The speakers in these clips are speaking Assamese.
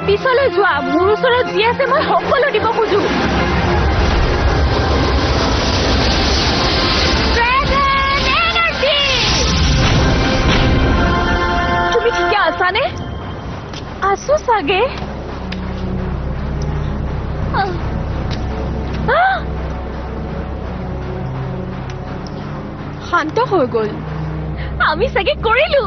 পিছলৈ যোৱা মোৰ ওচৰত যি আছে মই সকলো দিব খোজো তুমি ঠিকে আছানে আছো চাগে শান্ত হৈ গল আমি চাগে কৰিলো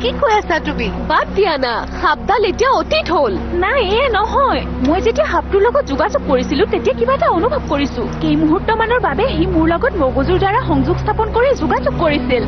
কি কৈ আছা তুমি বাদ দিয়া না সাপডাল এতিয়া অতীত হল নাই নহয় মই যেতিয়া সাপটোৰ লগত যোগাযোগ কৰিছিলো তেতিয়া কিবা এটা অনুভৱ কৰিছো কেই মুহূৰ্তমানৰ বাবে সি মোৰ লগত মগজুৰ দ্বাৰা সংযোগ স্থাপন কৰি যোগাযোগ কৰিছিল